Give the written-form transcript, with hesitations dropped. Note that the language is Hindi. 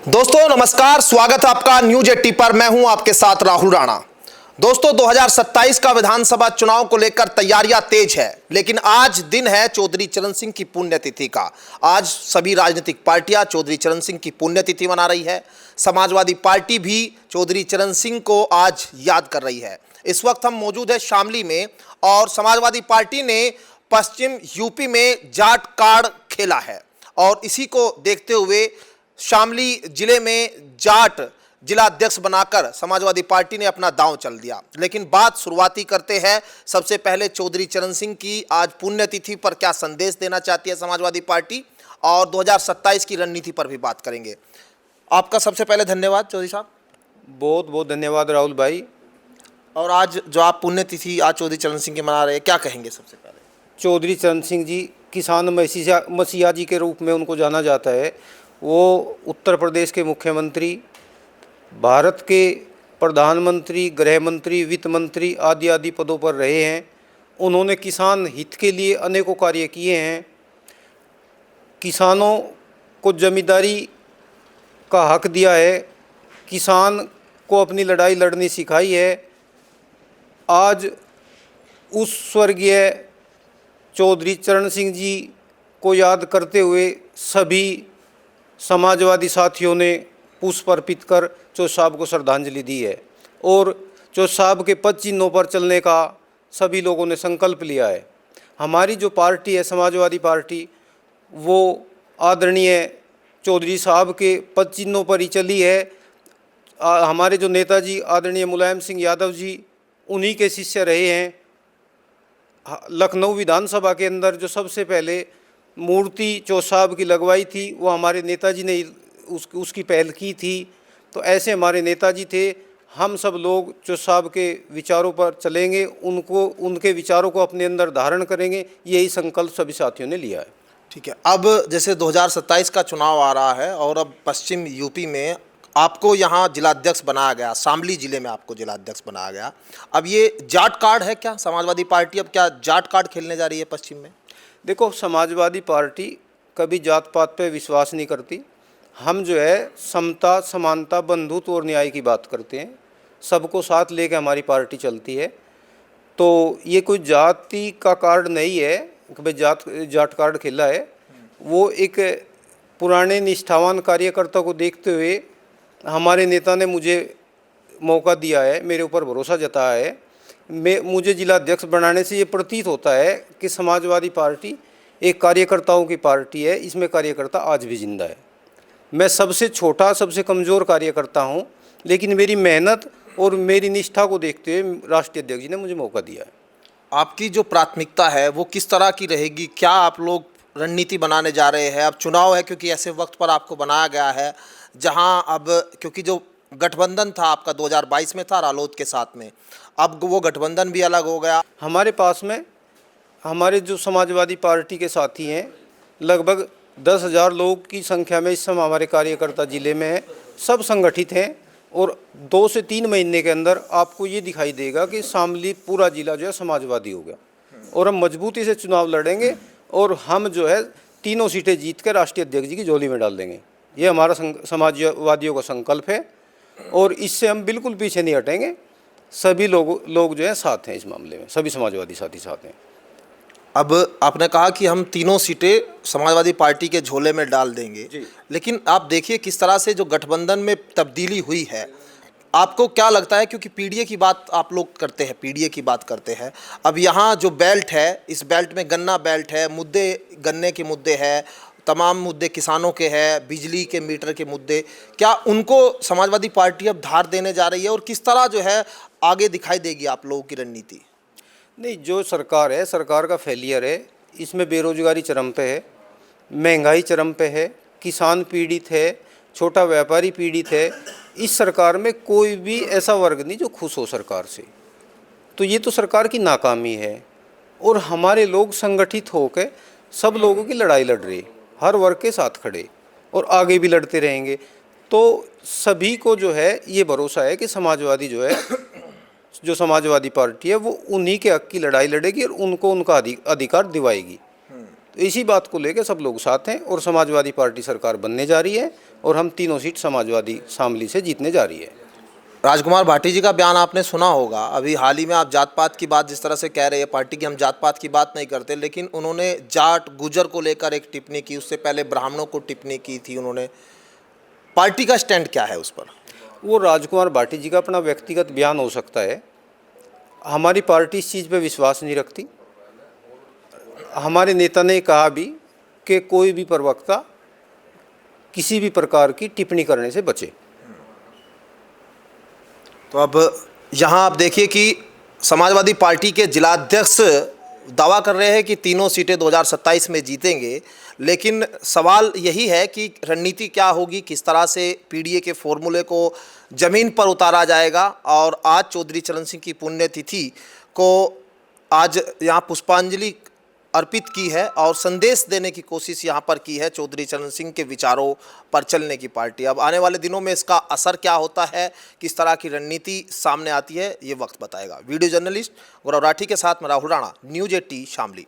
दोस्तों नमस्कार, स्वागत है आपका न्यूज 80 पर। मैं हूं आपके साथ राहुल राणा। दोस्तों 2027 का विधानसभा चुनाव को लेकर तैयारियां तेज है, लेकिन आज दिन है चौधरी चरण सिंह की पुण्यतिथि का। आज सभी राजनीतिक पार्टियां चौधरी चरण सिंह की पुण्यतिथि मना रही है। समाजवादी पार्टी भी चौधरी चरण सिंह को आज याद कर रही है। इस वक्त हम मौजूद है शामली में और समाजवादी पार्टी ने पश्चिम यूपी में जाट कार्ड खेला है और इसी को देखते हुए शामली जिले में जाट जिला अध्यक्ष बनाकर समाजवादी पार्टी ने अपना दांव चल दिया। लेकिन बात शुरुआती करते हैं सबसे पहले चौधरी चरण सिंह की आज पुण्यतिथि पर क्या संदेश देना चाहती है समाजवादी पार्टी, और 2027 की रणनीति पर भी बात करेंगे। आपका सबसे पहले धन्यवाद चौधरी साहब। बहुत बहुत धन्यवाद राहुल भाई। और आज जो आप पुण्यतिथि आज चौधरी चरण सिंह की मना रहे हैं, क्या कहेंगे सबसे पहले? चौधरी चरण सिंह जी किसान मसीहा जी के रूप में उनको जाना जाता है। वो उत्तर प्रदेश के मुख्यमंत्री, भारत के प्रधानमंत्री, गृह मंत्री, वित्त मंत्री आदि आदि पदों पर रहे हैं। उन्होंने किसान हित के लिए अनेकों कार्य किए हैं। किसानों को जमींदारी का हक दिया है, किसान को अपनी लड़ाई लड़नी सिखाई है। आज उस स्वर्गीय चौधरी चरण सिंह जी को याद करते हुए सभी समाजवादी साथियों ने पुष्प अर्पित कर चौधरी साहब को श्रद्धांजलि दी है और चौधरी साहब के पद चिन्हों पर चलने का सभी लोगों ने संकल्प लिया है। हमारी जो पार्टी है समाजवादी पार्टी, वो आदरणीय चौधरी साहब के पद चिन्हों पर ही चली है। हमारे जो नेताजी आदरणीय मुलायम सिंह यादव जी उन्हीं के शिष्य रहे हैं। लखनऊ विधानसभा के अंदर जो सबसे पहले मूर्ति चौधरी साहब की लगवाई थी वो हमारे नेताजी ने उसकी पहल की थी। तो ऐसे हमारे नेताजी थे। हम सब लोग चौधरी साहब के विचारों पर चलेंगे, उनके विचारों को अपने अंदर धारण करेंगे, यही संकल्प सभी साथियों ने लिया है। ठीक है, अब जैसे 2027 का चुनाव आ रहा है और अब पश्चिम यूपी में आपको यहाँ जिलाध्यक्ष बनाया गया, शामली जिले में आपको जिलाध्यक्ष बनाया गया। अब ये जाट कार्ड है क्या? समाजवादी पार्टी अब क्या जाट कार्ड खेलने जा रही है पश्चिम में? देखो, समाजवादी पार्टी कभी जात पात पे विश्वास नहीं करती। हम जो है समता, समानता, बंधुत्व और न्याय की बात करते हैं। सबको साथ लेकर हमारी पार्टी चलती है। तो ये कोई जाति का कार्ड नहीं है कि भाई जाट कार्ड खेला है। वो एक पुराने निष्ठावान कार्यकर्ता को देखते हुए हमारे नेता ने मुझे मौका दिया है, मेरे ऊपर भरोसा जताया है। मुझे जिला अध्यक्ष बनाने से ये प्रतीत होता है कि समाजवादी पार्टी एक कार्यकर्ताओं की पार्टी है। इसमें कार्यकर्ता आज भी जिंदा है। मैं सबसे छोटा, सबसे कमज़ोर कार्यकर्ता हूँ, लेकिन मेरी मेहनत और मेरी निष्ठा को देखते हुए राष्ट्रीय अध्यक्ष जी ने मुझे मौका दिया है। आपकी जो प्राथमिकता है वो किस तरह की रहेगी? क्या आप लोग रणनीति बनाने जा रहे हैं? अब चुनाव है क्योंकि ऐसे वक्त पर आपको बनाया गया है जहां अब क्योंकि जो गठबंधन था आपका 2022 में था रालोद के साथ में, अब वो गठबंधन भी अलग हो गया। हमारे पास में हमारे जो समाजवादी पार्टी के साथी हैं, लगभग 10,000 लोगों की संख्या में इस समय हमारे कार्यकर्ता जिले में हैं। सब संगठित हैं और 2 से 3 महीने के अंदर आपको ये दिखाई देगा कि शामली पूरा जिला जो है समाजवादी हो गया और हम मजबूती से चुनाव लड़ेंगे और हम जो है तीनों सीटें जीत कर राष्ट्रीय अध्यक्ष जी की झोली में डाल देंगे। ये हमारा समाजवादियों का संकल्प है और इससे हम बिल्कुल पीछे नहीं हटेंगे। सभी लोग जो है साथ हैं इस मामले में, सभी समाजवादी साथी साथ हैं। अब आपने कहा कि हम तीनों सीटें समाजवादी पार्टी के झोले में डाल देंगे, लेकिन आप देखिए किस तरह से जो गठबंधन में तब्दीली हुई है। आपको क्या लगता है, क्योंकि पीडीए की बात आप लोग करते हैं, पीडीए की बात करते हैं। अब यहाँ जो बेल्ट है, इस बेल्ट में गन्ना बेल्ट है, मुद्दे गन्ने के मुद्दे हैं, तमाम मुद्दे किसानों के हैं, बिजली के मीटर के मुद्दे, क्या उनको समाजवादी पार्टी अब धार देने जा रही है और किस तरह जो है आगे दिखाई देगी आप लोगों की रणनीति? नहीं, जो सरकार है, सरकार का फेलियर है। इसमें बेरोजगारी चरम पे है, महंगाई चरम पे है, किसान पीड़ित है, छोटा व्यापारी पीड़ित है। इस सरकार में कोई भी ऐसा वर्ग नहीं जो खुश हो सरकार से। तो ये तो सरकार की नाकामी है और हमारे लोग संगठित होकर सब लोगों की लड़ाई लड़ रहे, हर वर्ग के साथ खड़े और आगे भी लड़ते रहेंगे। तो सभी को जो है ये भरोसा है कि समाजवादी जो है, जो समाजवादी पार्टी है, वो उन्हीं के हक की लड़ाई लड़ेगी और उनको उनका अधिकार दिवाएगी। तो इसी बात को लेकर सब लोग साथ हैं और समाजवादी पार्टी सरकार बनने जा रही है और हम तीनों सीट समाजवादी शामली से जीतने जा रही है। राजकुमार भाटी जी का बयान आपने सुना होगा। अभी हाल ही में आप जात पात की बात जिस तरह से कह रहे हैं पार्टी की, हम जात पात की बात नहीं करते, लेकिन उन्होंने जाट गुजर को लेकर एक टिप्पणी की, उससे पहले ब्राह्मणों को टिप्पणी की थी उन्होंने। पार्टी का स्टैंड क्या है उस पर? वो राजकुमार भाटी जी का अपना व्यक्तिगत बयान हो सकता है। हमारी पार्टी इस चीज़ पे विश्वास नहीं रखती। हमारे नेता ने कहा भी कि कोई भी प्रवक्ता किसी भी प्रकार की टिप्पणी करने से बचे। तो अब यहाँ आप देखिए कि समाजवादी पार्टी के जिलाध्यक्ष दावा कर रहे हैं कि तीनों सीटें 2027 में जीतेंगे, लेकिन सवाल यही है कि रणनीति क्या होगी, किस तरह से पीडीए के फॉर्मूले को जमीन पर उतारा जाएगा। और आज चौधरी चरण सिंह की पुण्यतिथि को आज यहाँ पुष्पांजलि अर्पित की है और संदेश देने की कोशिश यहाँ पर की है चौधरी चरण सिंह के विचारों पर चलने की पार्टी। अब आने वाले दिनों में इसका असर क्या होता है, किस तरह की रणनीति सामने आती है, ये वक्त बताएगा। वीडियो जर्नलिस्ट गौरव राठी के साथ मैं राहुल राणा, न्यूज़ 18 शामली।